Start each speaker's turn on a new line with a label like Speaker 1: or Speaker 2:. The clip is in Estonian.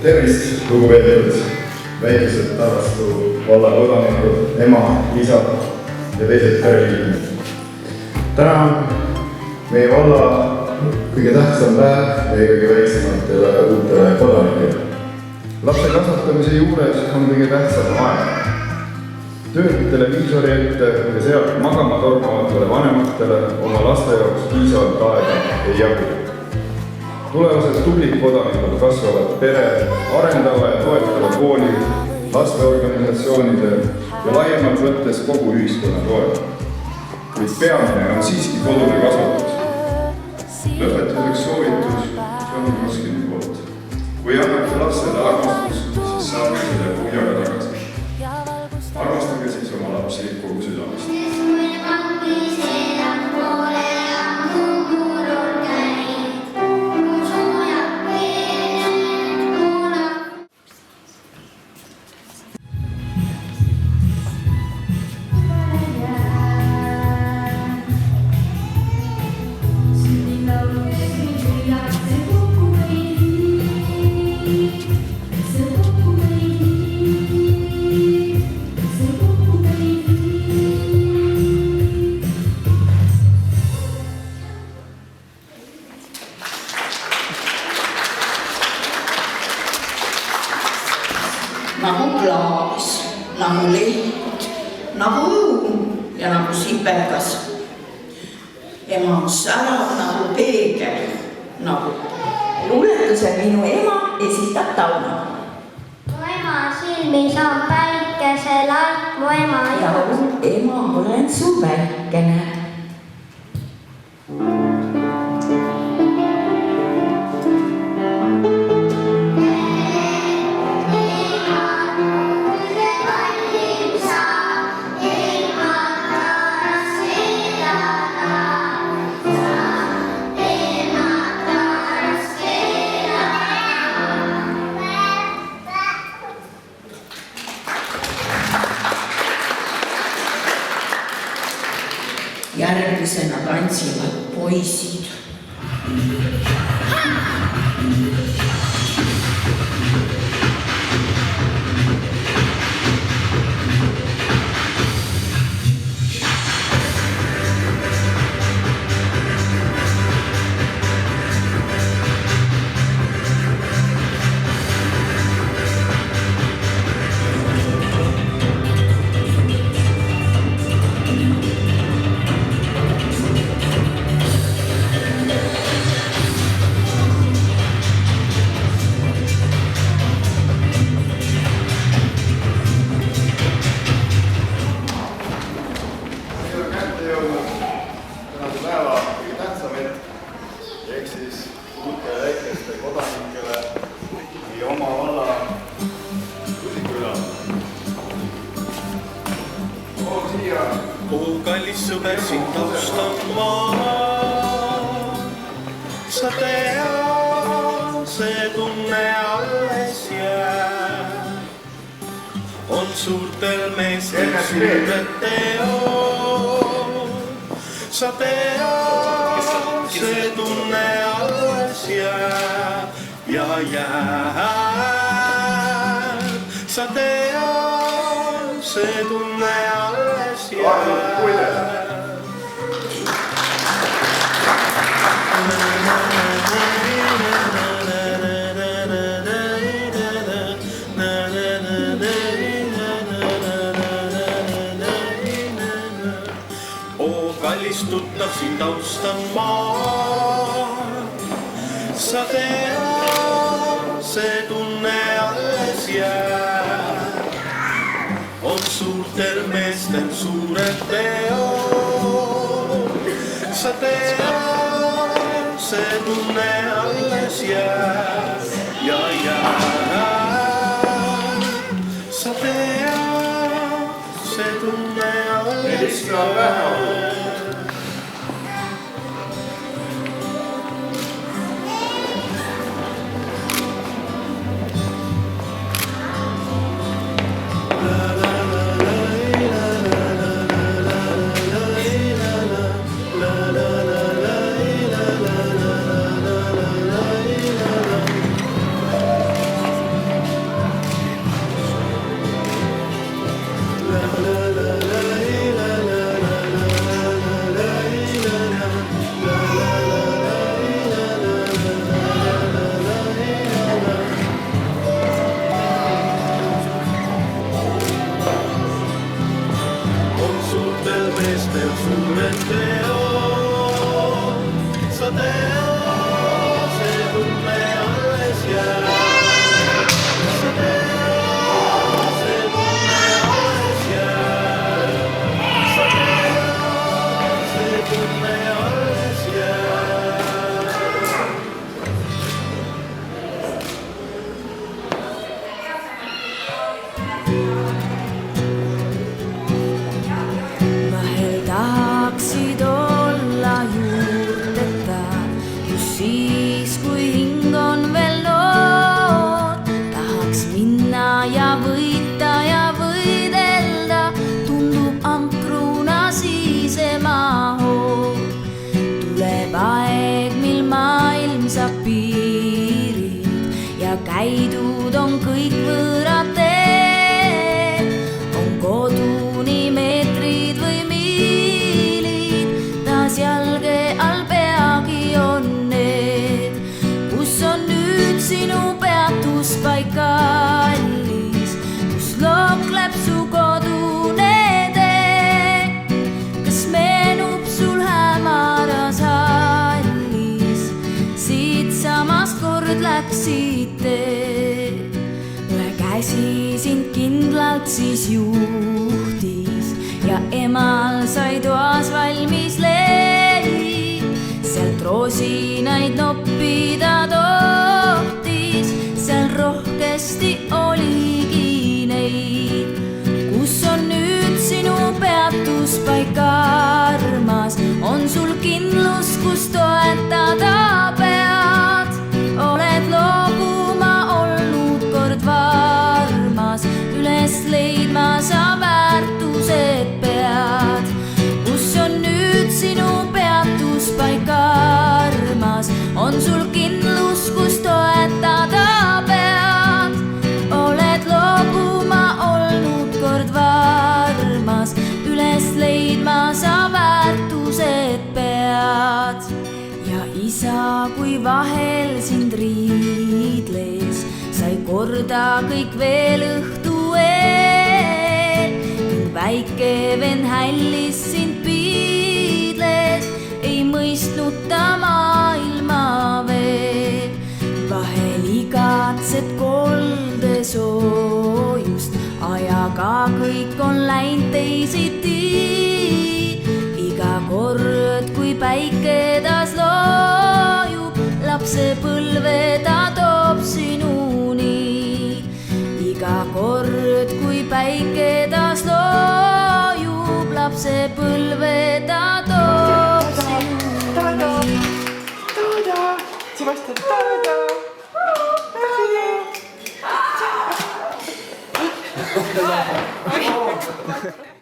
Speaker 1: Tervist, lugupeetud väikesed Tarvastu valla kodanikud, ema, isa ja teised pereliikmed. Täna on meie valla kõige tähtsam päev ja kõige väiksematele uutele kodanikele. Lapse kasvatamise juures on kõige tähtsam aeg. Tööd televiisori ette ja sealt magama tormavatele vanematele oma laste jaoks piisavalt aega ei jagu. Tulevased tublid kodanikud kasvavad pere, arendava ja toetava kooli, lasteorganisatsioonide ja laiemalt võttes kogu ühiskonna toel. Kuid peamine on siiski kodune kasvatus. Lõpetuseks soovitus John Ruskini poolt. Kui annate lapsele armastust, siis saame selle puhjaga tagasi. Armastage siis oma lapsi kogu südamest.
Speaker 2: Nagu klaas, nagu leht, nagu õun ja nagu sipelgas. Ema on särav nagu peegel, nagu luuletuse minu ema esitab Tauno.
Speaker 3: Mu ema silmis on päikesel alt, mu ema
Speaker 2: ja ema olen su väikene. Järgmisena tantsivad poisid.
Speaker 4: Kallis sõber, sind taustan maa. Sa tea, see tunne alles jääb. On suurtel meestel suured teod. Sa tea, see tunne alles jääb ja jääb. Sa tea, see tunne alles jääb. Oo kallis tuttav, sind taustan maa. Sa tea, see tunne alles jääb. On suurtel meestel suured teod. Sa tea, see tunne alles jääb ja jääb. Sa tea, see tunne alles jääb. kestel suured teod. Sa tead, see tunne alles jääb. Sa tead, see tunne alles jääb. Sa tead, see tunne alles jääb.
Speaker 5: Vahel tahaksid olla juurdeta, just siis, kui hing on veel noor. Tahaks minna ja võita ja võidelda, tundub ankruna sisema hoog. Tuleb aeg, mil maailm saab piirid ja käidud on kõik võõrad teed. On koduni meetrid või miilid, taas jalge all peagi on need. Kus on nüüd sinu peatuspaik kallis, kus lookleb su kodune tee? Kas meenub sul hämaras hallis, siitsamast kord läksid tee? Ühe käsi sind kindlalt siis juhtis ja emal sai toas valmis leib. Sealt roosinaid noppida tohtis, seal rohkesti oligi neid. Kus on nüüd sinu peatuspaik armas, on sul kindlus, kus toetada pead? Oled loobuma olnud kord varmas, üles leidma sa väärtused pead. Kus on nüüd sinu peatuspaik armas, on sul kindlus, kus toetada pead? Oled loobuma olnud kord varmas, üles leidma sa väärtused pead. Ja isa, kui vahel sind riidles, sai korda kõik veel õhtu eel. Ning väike vend hällis sind piidles, ei mõistnud ta maailma veel. Vahel igatsed kolde soojust, ajaga kõik on läinud teisiti. Iga kord, kui päike taas loojub, lapsepõlve ta